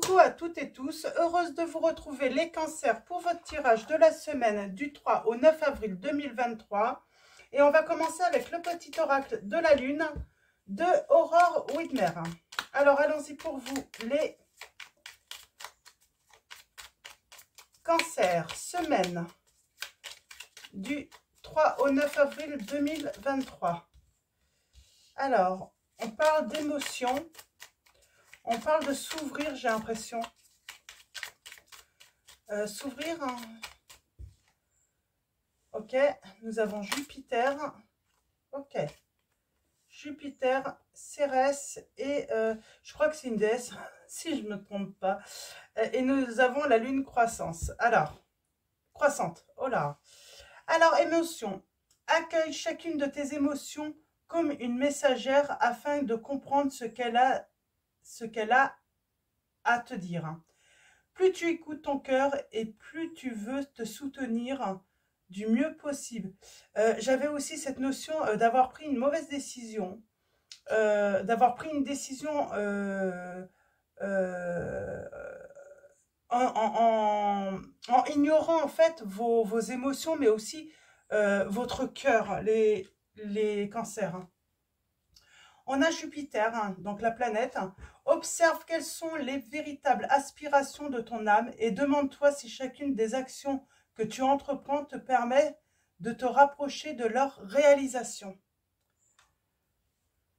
Coucou à toutes et tous, heureuse de vous retrouver les cancers pour votre tirage de la semaine du 3 au 9 avril 2023. Et on va commencer avec le petit oracle de la lune de Aurore Widmer. Alors allons-y pour vous les cancers, semaine du 3 au 9 avril 2023. Alors, on parle d'émotion. On parle de s'ouvrir, j'ai l'impression. S'ouvrir. Hein. Ok, nous avons Jupiter. Ok. Jupiter, Cérès et je crois que c'est une déesse, si je ne me trompe pas. Et nous avons la lune croissance. Alors, croissante. Oh là. Alors, émotion. Accueille chacune de tes émotions comme une messagère afin de comprendre ce qu'elle a à te dire. Plus tu écoutes ton cœur et plus tu veux te soutenir du mieux possible. J'avais aussi cette notion d'avoir pris une mauvaise décision, d'avoir pris une décision en ignorant en fait vos émotions, mais aussi votre cœur, les cancers. On a Jupiter, donc la planète. Observe quelles sont les véritables aspirations de ton âme et demande-toi si chacune des actions que tu entreprends te permet de te rapprocher de leur réalisation.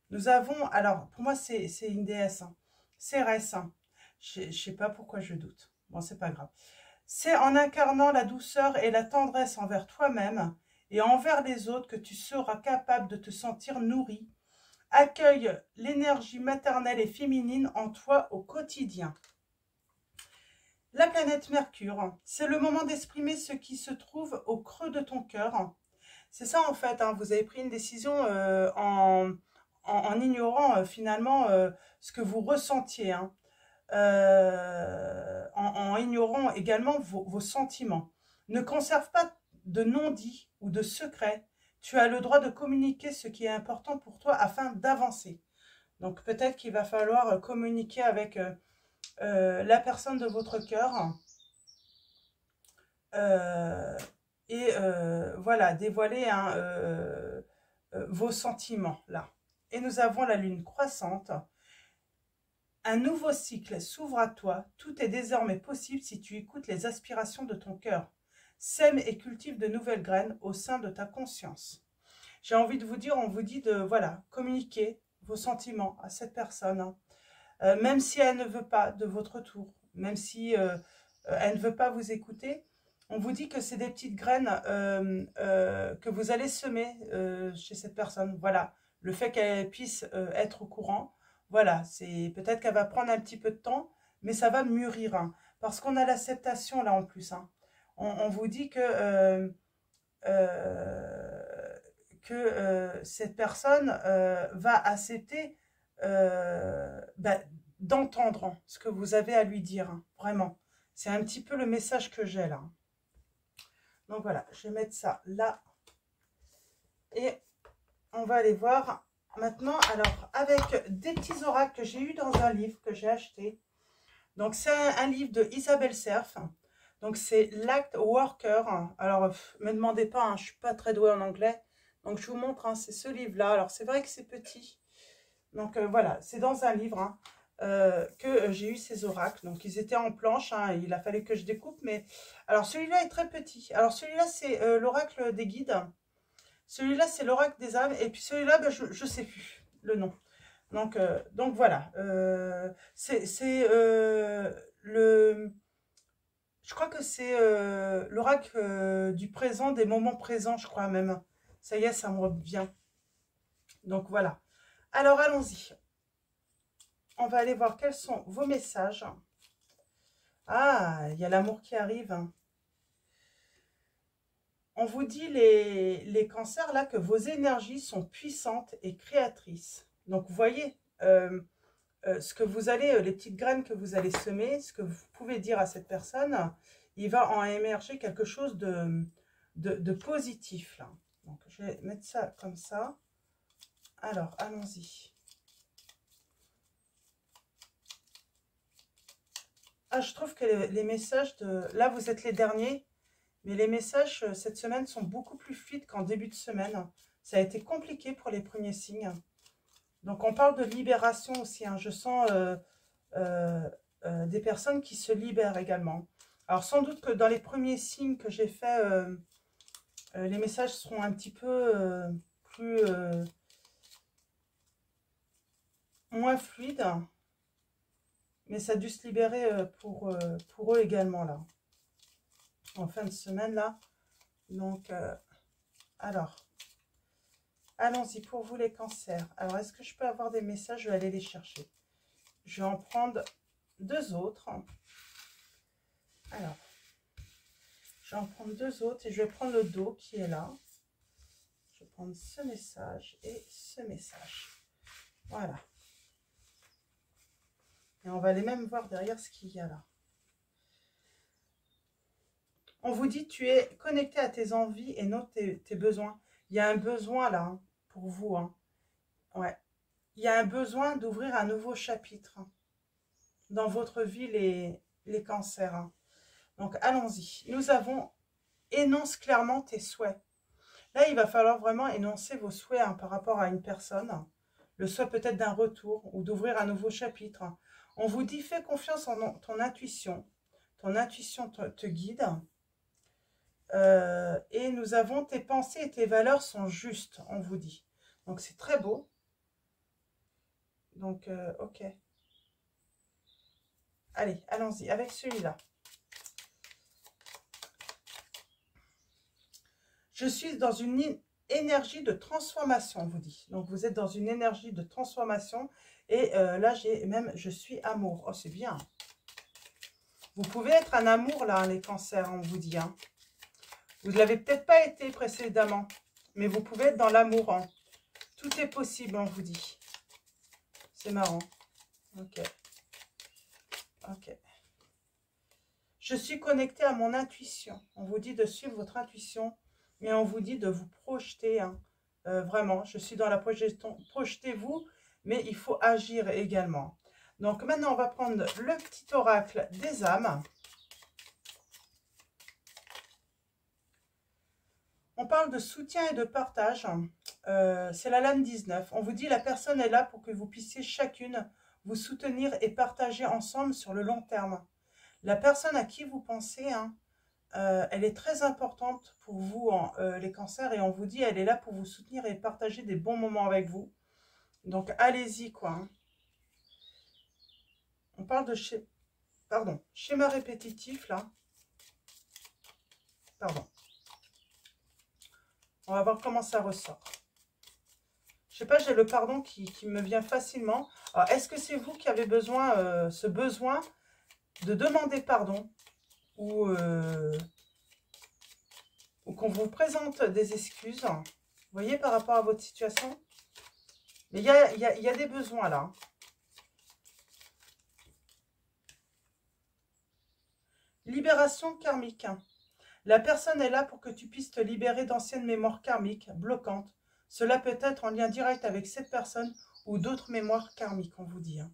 Nous avons, alors pour moi c'est une déesse, Cérès. Je ne sais pas pourquoi je doute. Bon, c'est pas grave. C'est en incarnant la douceur et la tendresse envers toi-même et envers les autres que tu seras capable de te sentir nourri. Accueille l'énergie maternelle et féminine en toi au quotidien. La planète Mercure, c'est le moment d'exprimer ce qui se trouve au creux de ton cœur. C'est ça en fait, hein, vous avez pris une décision en ignorant finalement ce que vous ressentiez, hein, en ignorant également vos sentiments. Ne conserve pas de non-dits ou de secrets. Tu as le droit de communiquer ce qui est important pour toi afin d'avancer. Donc peut-être qu'il va falloir communiquer avec la personne de votre cœur et voilà, dévoiler hein, vos sentiments là. Et nous avons la lune croissante. Un nouveau cycle s'ouvre à toi. Tout est désormais possible si tu écoutes les aspirations de ton cœur. Sème et cultive de nouvelles graines au sein de ta conscience. J'ai envie de vous dire, on vous dit de voilà, communiquer vos sentiments à cette personne, même si elle ne veut pas de votre tour, même si elle ne veut pas vous écouter. On vous dit que c'est des petites graines que vous allez semer chez cette personne. Voilà, le fait qu'elle puisse être au courant, voilà, c'est peut-être qu'elle va prendre un petit peu de temps, mais ça va mûrir, hein, parce qu'on a l'acceptation là en plus. Hein. On vous dit que cette personne va accepter d'entendre hein, ce que vous avez à lui dire, hein, vraiment. C'est un petit peu le message que j'ai là. Donc voilà, je vais mettre ça là. Et on va aller voir maintenant, alors, avec des petits oracles que j'ai eu dans un livre que j'ai acheté. Donc c'est un livre de Isabelle Cerf. Donc c'est Light Worker. Alors, me demandez pas, hein, je suis pas très douée en anglais. Donc je vous montre, hein, c'est ce livre-là. Alors c'est vrai que c'est petit. Donc voilà, c'est dans un livre hein, que j'ai eu ces oracles. Donc ils étaient en planche, hein, il a fallu que je découpe. Mais alors celui-là est très petit. Alors celui-là c'est l'oracle des guides. Celui-là c'est l'oracle des âmes. Et puis celui-là, ben, je ne sais plus le nom. Donc voilà, c'est le... Je crois que c'est l'oracle du présent, des moments présents, je crois même. Ça y est, ça me revient. Donc voilà. Alors allons-y. On va aller voir quels sont vos messages. Ah, il y a l'amour qui arrive. On vous dit les cancers là que vos énergies sont puissantes et créatrices. Donc vous voyez ce que vous allez, les petites graines que vous allez semer, ce que vous pouvez dire à cette personne, il va en émerger quelque chose de positif là. Donc je vais mettre ça comme ça. Alors allons-y. Ah, je trouve que les messages de... Là, vous êtes les derniers, mais les messages cette semaine sont beaucoup plus fluides qu'en début de semaine. Ça a été compliqué pour les premiers signes. Donc, on parle de libération aussi. Hein. Je sens des personnes qui se libèrent également. Alors, sans doute que dans les premiers signes que j'ai faits, les messages seront un petit peu plus... moins fluides. Mais ça a dû se libérer pour eux également, là. En fin de semaine, là. Donc, alors, allons-y pour vous les cancers. Alors, est-ce que je peux avoir des messages? Je vais aller les chercher. Je vais en prendre 2 autres. Alors, je vais en prendre 2 autres et je vais prendre le dos qui est là. Je vais prendre ce message et ce message. Voilà. Et on va aller même voir derrière ce qu'il y a là. On vous dit, tu es connecté à tes envies et non tes besoins. Il y a un besoin là, hein, pour vous. Hein. Ouais. Il y a un besoin d'ouvrir un nouveau chapitre hein, dans votre vie, les cancers. Hein. Donc, allons-y. Nous avons, énonce clairement tes souhaits. Là, il va falloir vraiment énoncer vos souhaits hein, par rapport à une personne. Le souhait peut-être d'un retour ou d'ouvrir un nouveau chapitre. On vous dit, fais confiance en ton intuition. Ton intuition te guide. Et nous avons tes pensées et tes valeurs sont justes, on vous dit. Donc, c'est très beau. Donc, ok. Allez, allons-y avec celui-là. Je suis dans une énergie de transformation, on vous dit. Donc, vous êtes dans une énergie de transformation. Et là, j'ai même, je suis amour. Oh, c'est bien. Vous pouvez être un amour, là, les cancers, on vous dit. Hein. Vous ne l'avez peut-être pas été précédemment, mais vous pouvez être dans l'amour. Hein. Tout est possible, on vous dit. C'est marrant. Ok. Ok. Je suis connectée à mon intuition. On vous dit de suivre votre intuition. Et on vous dit de vous projeter. Hein. Vraiment, je suis dans la projection. Projetez-vous, mais il faut agir également. Donc maintenant, on va prendre le petit oracle des âmes. On parle de soutien et de partage. C'est la lame 19. On vous dit la personne est là pour que vous puissiez chacune vous soutenir et partager ensemble sur le long terme. La personne à qui vous pensez, hein, elle est très importante pour vous, les cancers, et on vous dit elle est là pour vous soutenir et partager des bons moments avec vous. Donc allez-y, quoi. Hein. On parle de schéma répétitif, là. Pardon. On va voir comment ça ressort. Je sais pas, j'ai le pardon qui me vient facilement. Alors, est-ce que c'est vous qui avez besoin, ce besoin de demander pardon ou qu'on vous présente des excuses, vous voyez, par rapport à votre situation? Mais il y a des besoins là. Libération karmique. La personne est là pour que tu puisses te libérer d'anciennes mémoires karmiques bloquantes. Cela peut être en lien direct avec cette personne ou d'autres mémoires karmiques, on vous dit. Hein.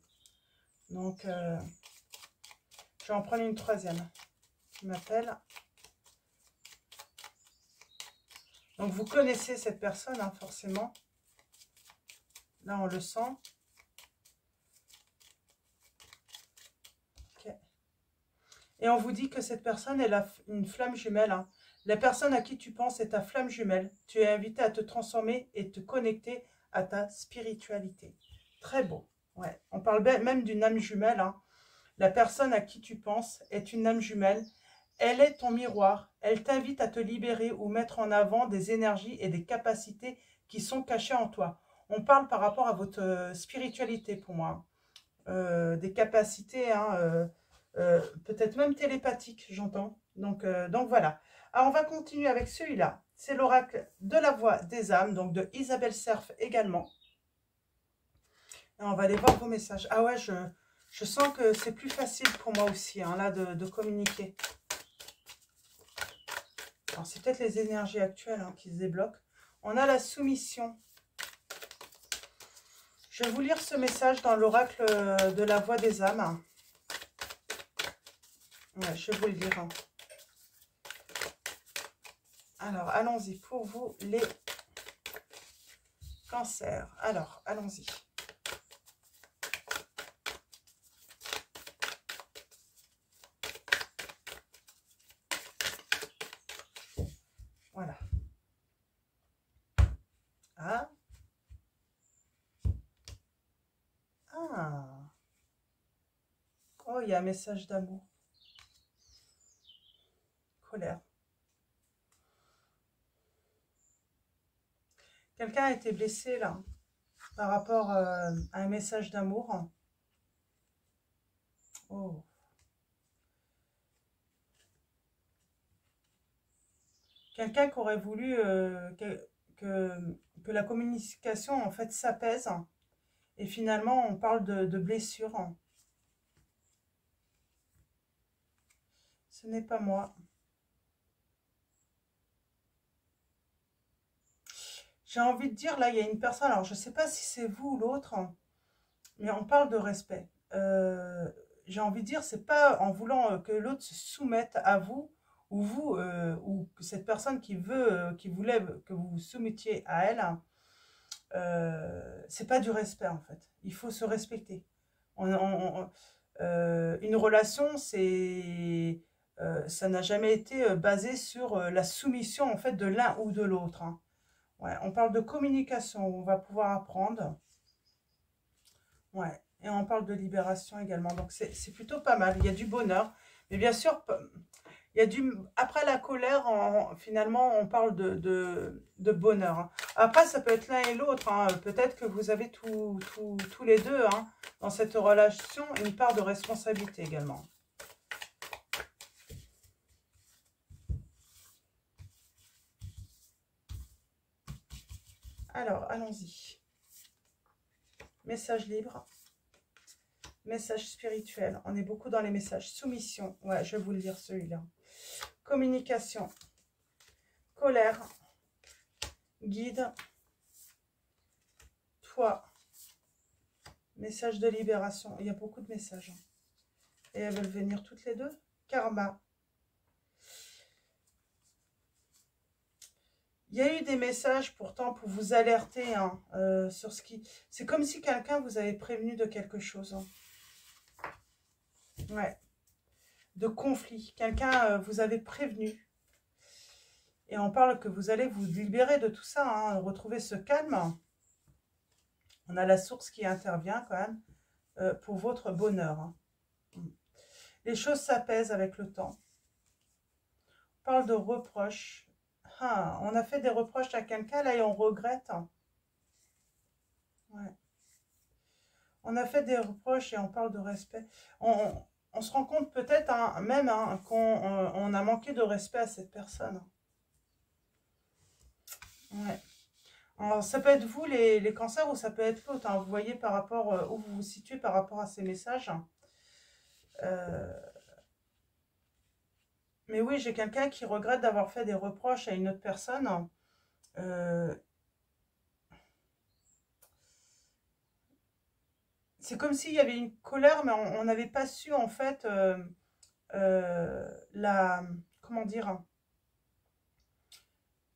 Donc, je vais en prendre une troisième qui m'appelle. Donc, vous connaissez cette personne, hein, forcément. Là, on le sent. Okay. Et on vous dit que cette personne est une flamme jumelle. Hein. La personne à qui tu penses est ta flamme jumelle. Tu es invité à te transformer et te connecter à ta spiritualité. Très beau. Ouais. On parle même d'une âme jumelle. Hein. La personne à qui tu penses est une âme jumelle. Elle est ton miroir. Elle t'invite à te libérer ou mettre en avant des énergies et des capacités qui sont cachées en toi. On parle par rapport à votre spiritualité pour moi. Des capacités, hein, peut-être même télépathiques, j'entends. Donc voilà. Alors, on va continuer avec celui-là. C'est l'oracle de la voix des âmes, donc de Isabelle Cerf également. Et on va aller voir vos messages. Ah ouais, je sens que c'est plus facile pour moi aussi, hein, là, de communiquer. Alors, c'est peut-être les énergies actuelles hein, qui se débloquent. On a la soumission. Je vais vous lire ce message dans l'oracle de la voix des âmes. Ouais, je vais vous le dire. Hein. Alors, allons-y pour vous, les cancers. Alors, allons-y. Voilà. Ah. Ah. Oh, il y a un message d'amour. Colère. Quelqu'un a été blessé, là, par rapport à un message d'amour. Oh. Quelqu'un qui aurait voulu que la communication, en fait, s'apaise. Et finalement, on parle de blessure. Ce n'est pas moi. J'ai envie de dire, là, il y a une personne, alors je ne sais pas si c'est vous ou l'autre, mais on parle de respect. J'ai envie de dire, c'est pas en voulant que l'autre se soumette à vous, ou que cette personne qui voulait que vous vous soumettiez à elle, c'est pas du respect en fait. Il faut se respecter. Une relation, ça n'a jamais été basé sur la soumission en fait de l'un ou de l'autre. Hein. Ouais, on parle de communication, on va pouvoir apprendre. Ouais, et on parle de libération également. Donc c'est plutôt pas mal. Il y a du bonheur, mais bien sûr, il y a après la colère, finalement, on parle de bonheur. Hein. Après, ça peut être l'un et l'autre. Hein. Peut-être que vous avez tous les deux, hein, dans cette relation, une part de responsabilité également. Alors, allons-y. Message libre. Message spirituel. On est beaucoup dans les messages. Soumission. Ouais, je vais vous le dire celui-là. Communication. Colère. Guide. Toi. Message de libération. Il y a beaucoup de messages. Et elles veulent venir toutes les deux. Karma. Il y a eu des messages pourtant pour vous alerter hein, sur ce qui... C'est comme si quelqu'un vous avait prévenu de quelque chose. Hein. Ouais. De conflit. Quelqu'un vous avait prévenu. Et on parle que vous allez vous libérer de tout ça. Hein, retrouver ce calme. On a la source qui intervient quand même pour votre bonheur. Hein. Les choses s'apaisent avec le temps. On parle de reproches. Ah, on a fait des reproches à quelqu'un là et on regrette. Ouais. On a fait des reproches et on parle de respect. On se rend compte peut-être hein, même hein, qu'on a manqué de respect à cette personne. Ouais. Alors, ça peut être vous les cancers ou ça peut être l'autre. Hein. Vous voyez par rapport où vous vous situez par rapport à ces messages. Mais oui, j'ai quelqu'un qui regrette d'avoir fait des reproches à une autre personne. C'est comme s'il y avait une colère, mais on n'avait pas su en fait comment dire,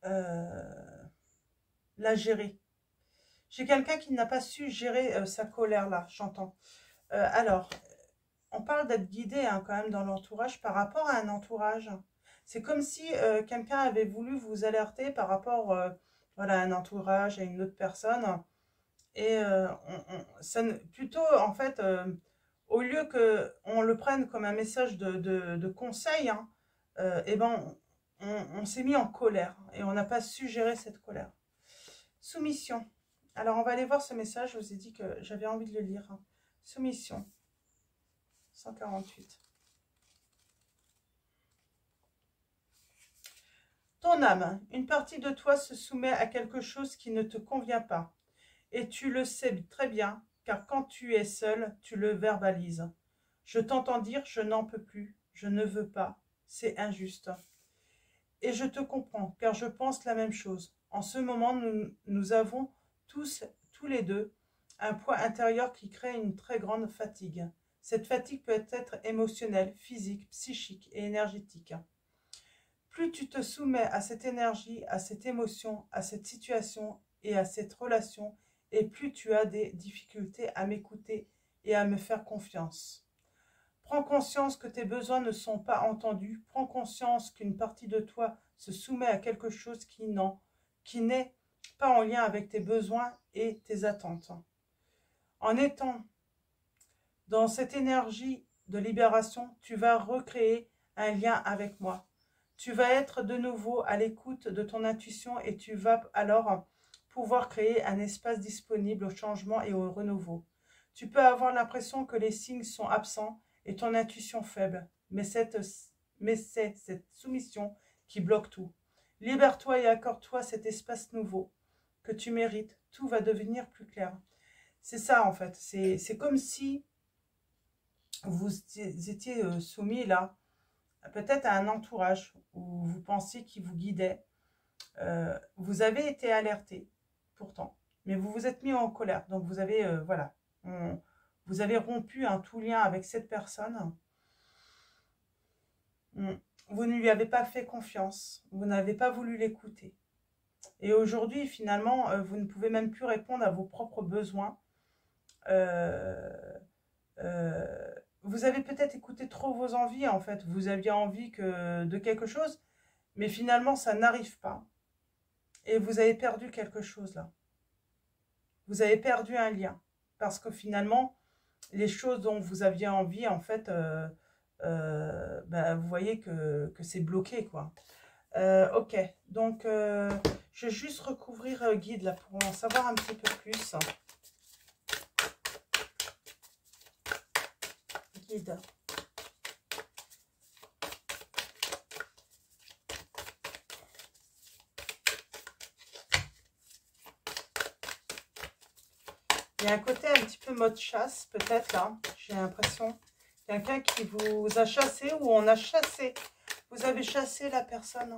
la gérer. J'ai quelqu'un qui n'a pas su gérer sa colère là, j'entends. Alors, on parle d'être guidé hein, quand même dans l'entourage par rapport à un entourage. C'est comme si quelqu'un avait voulu vous alerter par rapport voilà, à un entourage, à une autre personne. Et plutôt, en fait, au lieu qu'on le prenne comme un message de conseil, hein, eh ben, on s'est mis en colère et on n'a pas su gérer cette colère. Soumission. Alors, on va aller voir ce message. Je vous ai dit que j'avais envie de le lire. Hein. Soumission. 148. Ton âme, une partie de toi se soumet à quelque chose qui ne te convient pas. Et tu le sais très bien, car quand tu es seul, tu le verbalises. Je t'entends dire, je n'en peux plus, je ne veux pas, c'est injuste. Et je te comprends, car je pense la même chose. En ce moment, nous avons tous les deux, un poids intérieur qui crée une très grande fatigue. Cette fatigue peut être émotionnelle, physique, psychique et énergétique. Plus tu te soumets à cette énergie, à cette émotion, à cette situation et à cette relation, et plus tu as des difficultés à m'écouter et à me faire confiance. Prends conscience que tes besoins ne sont pas entendus. Prends conscience qu'une partie de toi se soumet à quelque chose qui n'est pas en lien avec tes besoins et tes attentes. En étant dans cette énergie de libération, tu vas recréer un lien avec moi. Tu vas être de nouveau à l'écoute de ton intuition et tu vas alors pouvoir créer un espace disponible au changement et au renouveau. Tu peux avoir l'impression que les signes sont absents et ton intuition faible, mais c'est cette soumission qui bloque tout. Libère-toi et accorde-toi cet espace nouveau que tu mérites. Tout va devenir plus clair. C'est ça en fait. C'est comme si vous étiez soumis là, peut-être à un entourage où vous pensiez qu'il vous guidait. Vous avez été alerté pourtant, mais vous vous êtes mis en colère. Donc vous avez, voilà, vous avez rompu tout lien avec cette personne. Vous ne lui avez pas fait confiance, vous n'avez pas voulu l'écouter. Et aujourd'hui, finalement, vous ne pouvez même plus répondre à vos propres besoins. Vous avez peut-être écouté trop vos envies, en fait. Vous aviez envie de quelque chose, mais finalement, ça n'arrive pas. Et vous avez perdu quelque chose, là. Vous avez perdu un lien. Parce que finalement, les choses dont vous aviez envie, en fait, vous voyez que c'est bloqué, quoi. Ok, donc je vais juste recouvrir guide là pour en savoir un petit peu plus. Guide. Il y a un côté un petit peu mode chasse, peut-être là. J'ai l'impression. Quelqu'un qui vous a chassé ou on a chassé. Vous avez chassé la personne.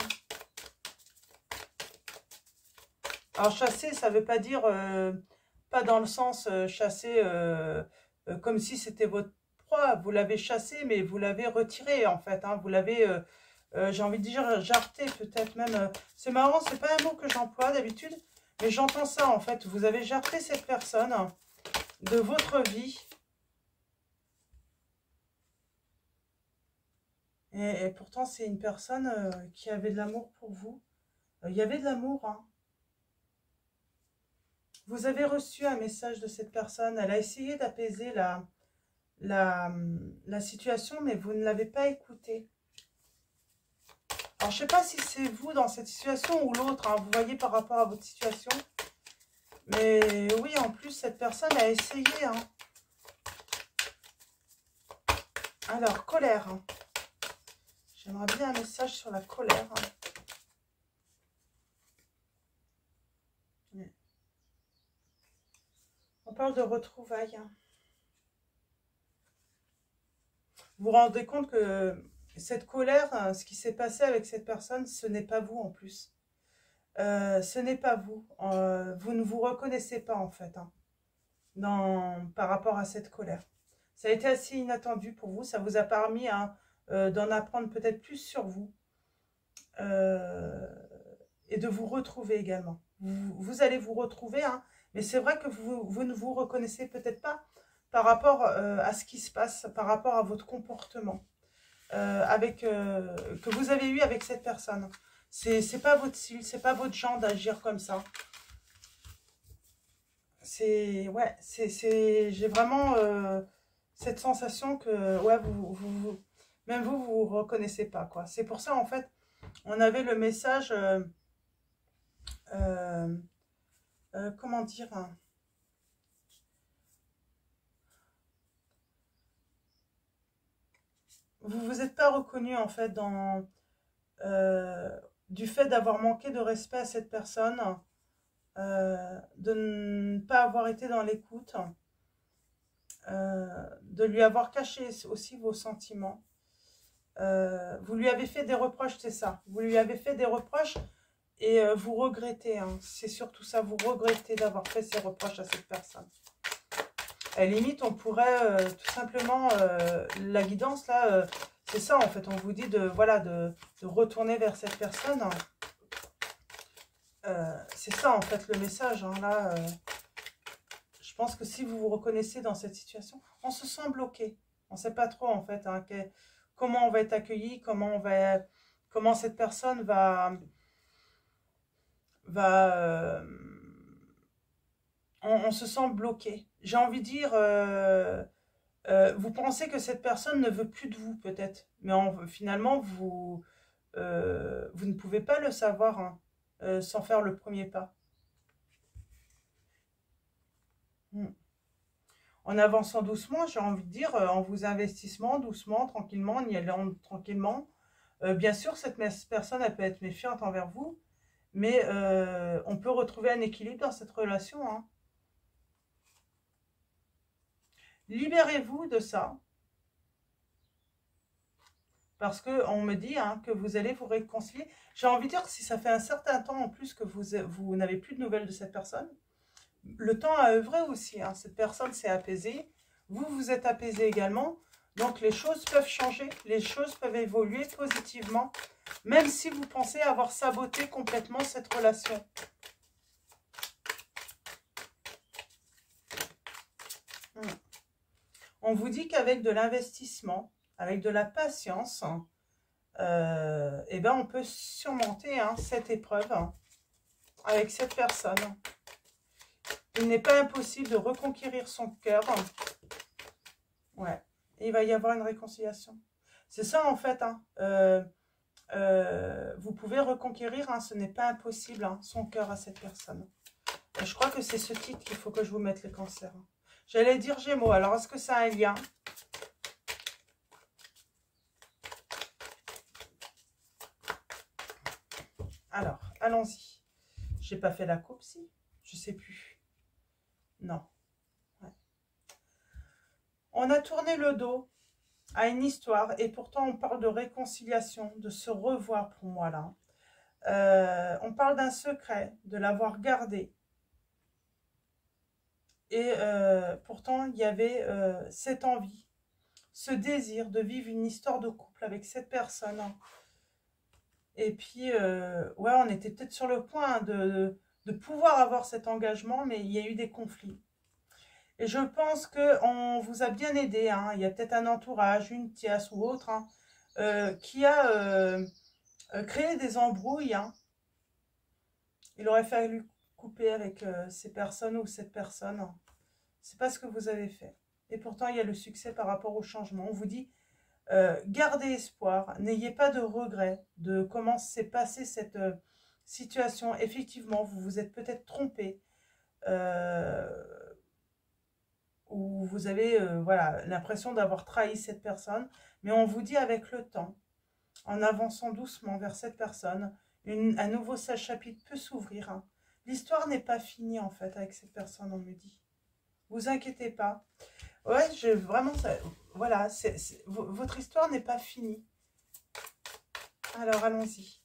Alors chasser, ça ne veut pas dire, pas dans le sens chasser comme si c'était votre proie. Vous l'avez chassé, mais vous l'avez retiré en fait. Vous l'avez, j'ai envie de dire, jarreté peut-être même. C'est marrant, c'est pas un mot que j'emploie d'habitude, mais j'entends ça en fait. Vous avez jarreté cette personne de votre vie. Et pourtant, c'est une personne qui avait de l'amour pour vous. Il y avait de l'amour, hein. Vous avez reçu un message de cette personne. Elle a essayé d'apaiser la situation, mais vous ne l'avez pas écoutée. Alors, je ne sais pas si c'est vous dans cette situation ou l'autre. Vous voyez par rapport à votre situation. Mais oui, en plus, cette personne a essayé. Alors, colère. J'aimerais bien un message sur la colère. On parle de retrouvailles. Vous vous rendez compte que cette colère, ce qui s'est passé avec cette personne, ce n'est pas vous en plus. Ce n'est pas vous. Vous ne vous reconnaissez pas en fait par rapport à cette colère. Ça a été assez inattendu pour vous. Ça vous a permis d'en apprendre peut-être plus sur vous et de vous retrouver également. Vous allez vous retrouver, mais c'est vrai que vous ne vous reconnaissez peut-être pas par rapport à ce qui se passe, par rapport à votre comportement que vous avez eu avec cette personne. C'est pas votre style, c'est pas votre genre d'agir comme ça. Ouais, j'ai vraiment cette sensation que ouais, même vous reconnaissez pas, quoi. C'est pour ça en fait, on avait le message comment dire, vous vous êtes pas reconnu en fait dans du fait d'avoir manqué de respect à cette personne, de ne pas avoir été dans l'écoute, de lui avoir caché aussi vos sentiments. Vous lui avez fait des reproches, c'est ça. Vous lui avez fait des reproches et vous regrettez. C'est surtout ça, vous regrettez d'avoir fait ces reproches à cette personne. À la limite, on pourrait tout simplement, la guidance, là, c'est ça, en fait. On vous dit de, voilà, de retourner vers cette personne. C'est ça, en fait, le message. Hein, là, je pense que si vous vous reconnaissez dans cette situation, on se sent bloqué. On ne sait pas trop, en fait, hein, comment on va être accueilli, comment cette personne va on se sent bloqué. J'ai envie de dire, vous pensez que cette personne ne veut plus de vous, peut-être. Mais finalement, vous ne pouvez pas le savoir, hein, sans faire le premier pas. Hmm. En avançant doucement, j'ai envie de dire, en vous investissement, doucement, tranquillement, en y allant tranquillement. Bien sûr, cette personne, elle peut être méfiante envers vous, mais on peut retrouver un équilibre dans cette relation. Hein. Libérez-vous de ça, parce qu'on me dit hein, que vous allez vous réconcilier. J'ai envie de dire que si ça fait un certain temps en plus que vous n'avez plus de nouvelles de cette personne, le temps a œuvré aussi. Hein. Cette personne s'est apaisée, vous vous êtes apaisé également. Donc les choses peuvent changer, les choses peuvent évoluer positivement, même si vous pensez avoir saboté complètement cette relation. On vous dit qu'avec de l'investissement, avec de la patience, eh ben on peut surmonter hein, cette épreuve hein, avec cette personne. Il n'est pas impossible de reconquérir son cœur. Ouais. Et il va y avoir une réconciliation. C'est ça en fait. Hein. Vous pouvez reconquérir, hein, ce n'est pas impossible, hein, son cœur à cette personne. Et je crois que c'est ce titre qu'il faut que je vous mette les cancers. Hein. J'allais dire Gémeaux. Alors, est-ce que ça a un lien? Alors, allons-y. J'ai pas fait la coupe, si? Je sais plus. Non. Ouais. On a tourné le dos à une histoire et pourtant on parle de réconciliation, de se revoir pour moi là. On parle d'un secret, de l'avoir gardé. Et pourtant il y avait cette envie, ce désir de vivre une histoire de couple avec cette personne. Et puis, ouais, on était peut-être sur le point de pouvoir avoir cet engagement, mais il y a eu des conflits. Et je pense qu'on vous a bien aidé. Hein. Il y a peut-être un entourage, une tierce ou autre, hein, qui a créé des embrouilles. Hein. Il aurait fallu couper avec ces personnes ou cette personne. C'est pas ce que vous avez fait. Et pourtant, il y a le succès par rapport au changement. On vous dit, gardez espoir, n'ayez pas de regrets de comment s'est passée cette situation. Effectivement, vous vous êtes peut-être trompé. Où vous avez voilà, l'impression d'avoir trahi cette personne. Mais on vous dit avec le temps, en avançant doucement vers cette personne, un nouveau chapitre peut s'ouvrir. Hein. L'histoire n'est pas finie en fait avec cette personne, on me dit. Vous inquiétez pas. Ouais, vraiment, voilà, votre histoire n'est pas finie. Alors, allons-y.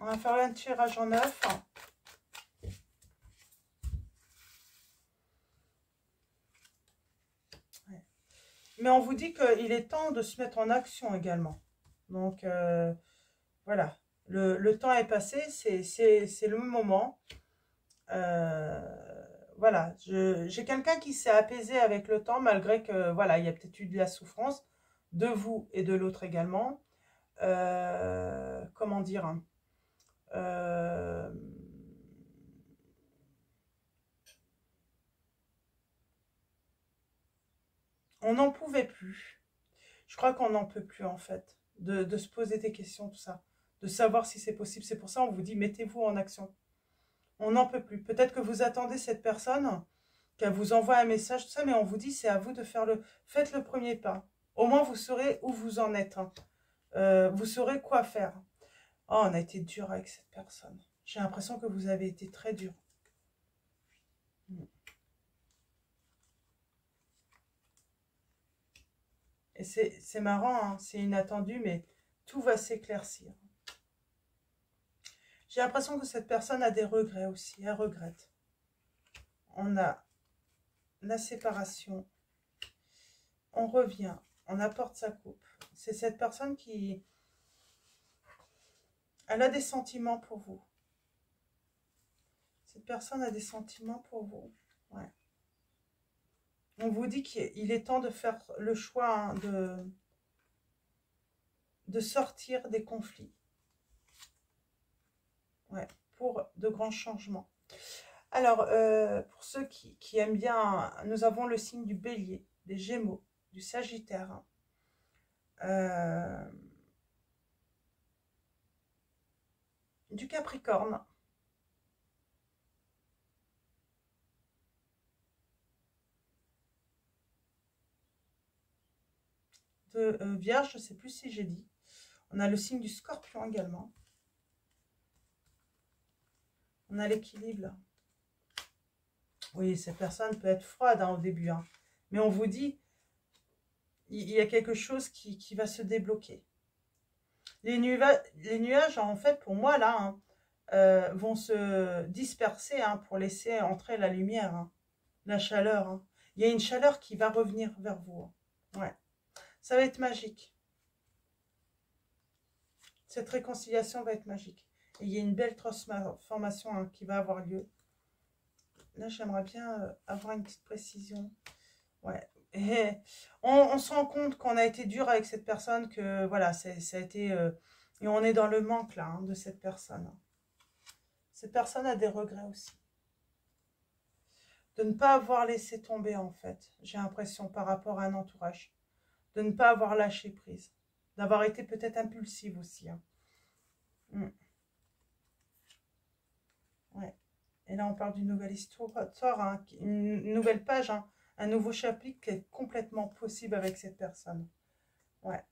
On va faire un tirage en 9. Ouais. Mais on vous dit qu'il est temps de se mettre en action également. Donc, voilà. Le temps est passé, c'est le moment. Voilà, j'ai quelqu'un qui s'est apaisé avec le temps, malgré que, voilà, il y a peut-être eu de la souffrance, de vous et de l'autre également. Comment dire hein, on n'en pouvait plus. Je crois qu'on n'en peut plus, en fait, de se poser des questions, tout ça, de savoir si c'est possible. C'est pour ça qu'on vous dit, mettez-vous en action. On n'en peut plus. Peut-être que vous attendez cette personne, qu'elle vous envoie un message, tout ça, mais on vous dit, c'est à vous de faire faites le premier pas. Au moins, vous saurez où vous en êtes. Hein. Vous saurez quoi faire. Oh, on a été dur avec cette personne. J'ai l'impression que vous avez été très dur. Et c'est marrant, hein, c'est inattendu, mais tout va s'éclaircir. J'ai l'impression que cette personne a des regrets aussi. Elle regrette. On a la séparation. On revient, on apporte sa coupe. C'est cette personne qui... Elle a des sentiments pour vous. Cette personne a des sentiments pour vous. Ouais. On vous dit qu'il est temps de faire le choix hein, de sortir des conflits. Ouais, pour de grands changements. Alors, pour ceux qui aiment bien, nous avons le signe du Bélier, des Gémeaux, du Sagittaire. Du Capricorne. De Vierge, je ne sais plus si j'ai dit. On a le signe du Scorpion également. On a l'équilibre. Oui, cette personne peut être froide hein, au début. Hein. Mais on vous dit, il y a quelque chose qui va se débloquer. Les nuages, en fait, pour moi, là, hein, vont se disperser hein, pour laisser entrer la lumière, hein, la chaleur. Hein. Il y a une chaleur qui va revenir vers vous. Hein. Ouais. Ça va être magique. Cette réconciliation va être magique. Et il y a une belle transformation hein, qui va avoir lieu. Là, j'aimerais bien avoir une petite précision. Ouais. Et on se rend compte qu'on a été dur avec cette personne, que voilà, ça a été... et on est dans le manque là, hein, de cette personne. Cette personne a des regrets aussi. De ne pas avoir laissé tomber en fait, j'ai l'impression par rapport à un entourage. De ne pas avoir lâché prise. D'avoir été peut-être impulsive aussi. Hein. Ouais. Et là, on parle d'une nouvelle histoire, hein, une nouvelle page, hein, un nouveau chapitre qui est complètement possible avec cette personne. Ouais.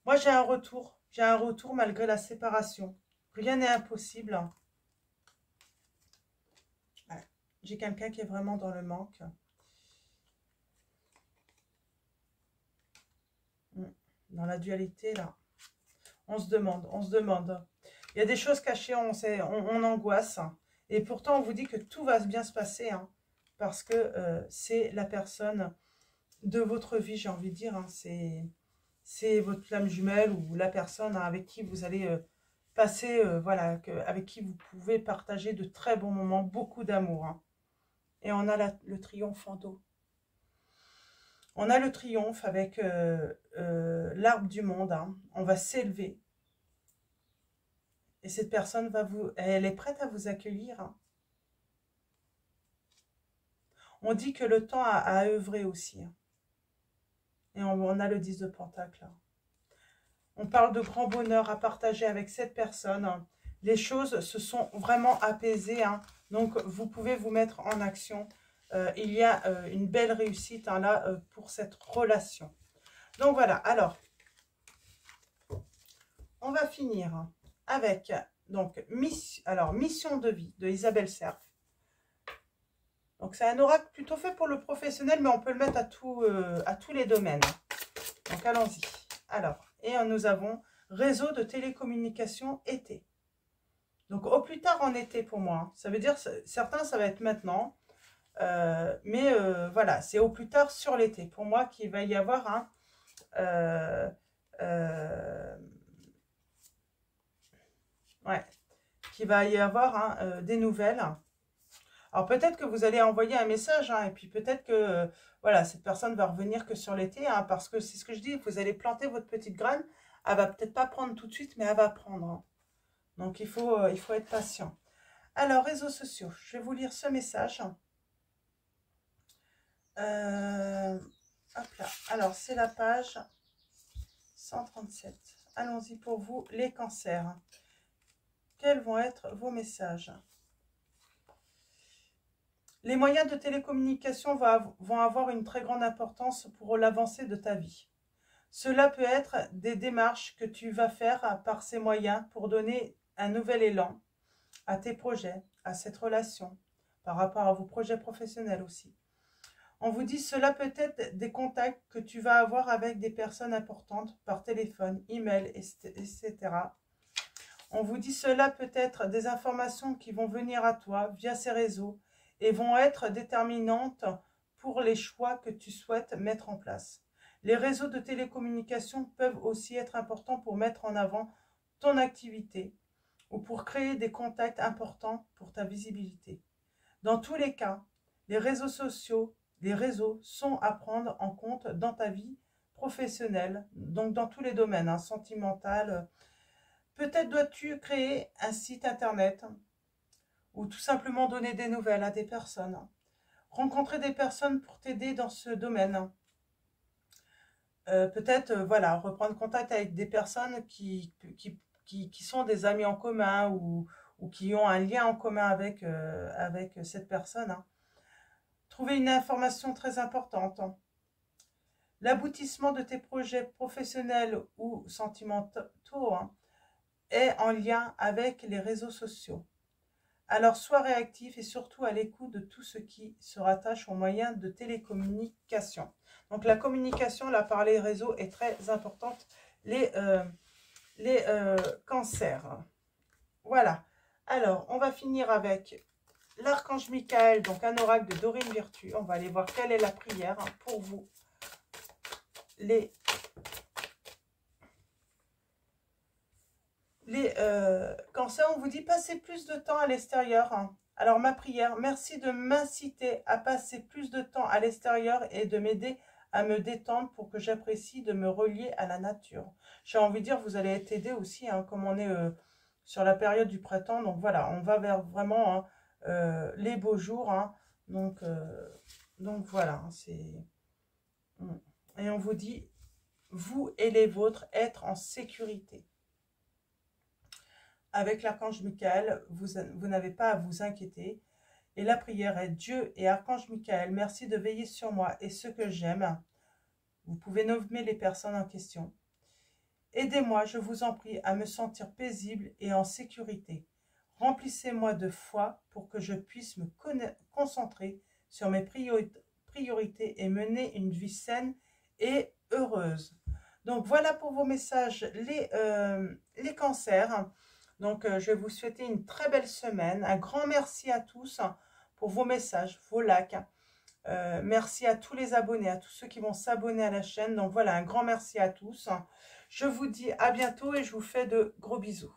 Moi, j'ai un retour. J'ai un retour malgré la séparation. Rien n'est impossible. Ouais. J'ai quelqu'un qui est vraiment dans le manque. Dans la dualité, là. On se demande, on se demande. Il y a des choses cachées, on angoisse. Et pourtant, on vous dit que tout va bien se passer. Hein, parce que c'est la personne de votre vie, j'ai envie de dire. Hein, c'est votre flamme jumelle ou la personne hein, avec qui vous allez passer, voilà, avec qui vous pouvez partager de très bons moments, beaucoup d'amour. Hein. Et on a le triomphe en dos. On a le triomphe avec l'arbre du monde. Hein. On va s'élever. Et cette personne elle est prête à vous accueillir. Hein. On dit que le temps a œuvré aussi. Hein. Et on a le 10 de Pentacle. Hein. On parle de grand bonheur à partager avec cette personne. Hein. Les choses se sont vraiment apaisées. Hein. Donc, vous pouvez vous mettre en action. Il y a une belle réussite hein, là pour cette relation. Donc, voilà. Alors, on va finir avec donc mission de vie de Isabelle Serf. Donc, c'est un oracle plutôt fait pour le professionnel, mais on peut le mettre à tous les domaines. Donc, allons-y. Alors, et nous avons réseau de télécommunications été. Donc, au plus tard en été pour moi. Ça veut dire, certains, ça va être maintenant. Mais voilà, c'est au plus tard sur l'été. Pour moi, qu'il va y avoir un... ouais, qu'il va y avoir des nouvelles. Alors peut-être que vous allez envoyer un message hein, et puis peut-être que voilà, cette personne va revenir que sur l'été hein, parce que c'est ce que je dis, vous allez planter votre petite graine, elle va peut-être pas prendre tout de suite mais elle va prendre. Hein. Donc il faut être patient. Alors réseaux sociaux, je vais vous lire ce message. Hop là. Alors c'est la page 137. Allons-y pour vous les cancers. Quels vont être vos messages ? Les moyens de télécommunication vont avoir une très grande importance pour l'avancée de ta vie. Cela peut être des démarches que tu vas faire par ces moyens pour donner un nouvel élan à tes projets, à cette relation, par rapport à vos projets professionnels aussi. On vous dit cela peut être des contacts que tu vas avoir avec des personnes importantes par téléphone, email, etc. On vous dit cela peut être des informations qui vont venir à toi via ces réseaux et vont être déterminantes pour les choix que tu souhaites mettre en place. Les réseaux de télécommunication peuvent aussi être importants pour mettre en avant ton activité ou pour créer des contacts importants pour ta visibilité. Dans tous les cas, les réseaux sont à prendre en compte dans ta vie professionnelle, donc dans tous les domaines, sentimental. Peut-être dois-tu créer un site internet ou tout simplement donner des nouvelles à des personnes. Rencontrer des personnes pour t'aider dans ce domaine. Peut-être, voilà, reprendre contact avec des personnes qui sont des amis en commun ou qui ont un lien en commun avec, avec cette personne. Trouver une information très importante. L'aboutissement de tes projets professionnels ou sentimentaux est en lien avec les réseaux sociaux. Alors sois réactif et surtout à l'écoute de tout ce qui se rattache aux moyens de télécommunication. Donc la communication, là par les réseaux, est très importante. Les cancers. Voilà. Alors, on va finir avec l'archange Michael, donc un oracle de Dorine Virtue. On va aller voir quelle est la prière pour vous. Les cancers, on vous dit passez plus de temps à l'extérieur. Alors ma prière, merci de m'inciter à passer plus de temps à l'extérieur et de m'aider à me détendre pour que j'apprécie de me relier à la nature. J'ai envie de dire, vous allez être aidé aussi, comme on est sur la période du printemps. Donc voilà, on va vers vraiment les beaux jours. Donc voilà, c'est... Et on vous dit, vous et les vôtres, être en sécurité. Avec l'archange Michael, vous n'avez pas à vous inquiéter. Et la prière est: Dieu et archange Michael, merci de veiller sur moi et ceux que j'aime. Vous pouvez nommer les personnes en question. Aidez-moi, je vous en prie, à me sentir paisible et en sécurité. Remplissez-moi de foi pour que je puisse me concentrer sur mes priorités et mener une vie saine et heureuse. Donc voilà pour vos messages, les cancers. Donc, je vais vous souhaiter une très belle semaine. Un grand merci à tous pour vos messages, vos likes. Merci à tous les abonnés, à tous ceux qui vont s'abonner à la chaîne. Donc, voilà, un grand merci à tous. Je vous dis à bientôt et je vous fais de gros bisous.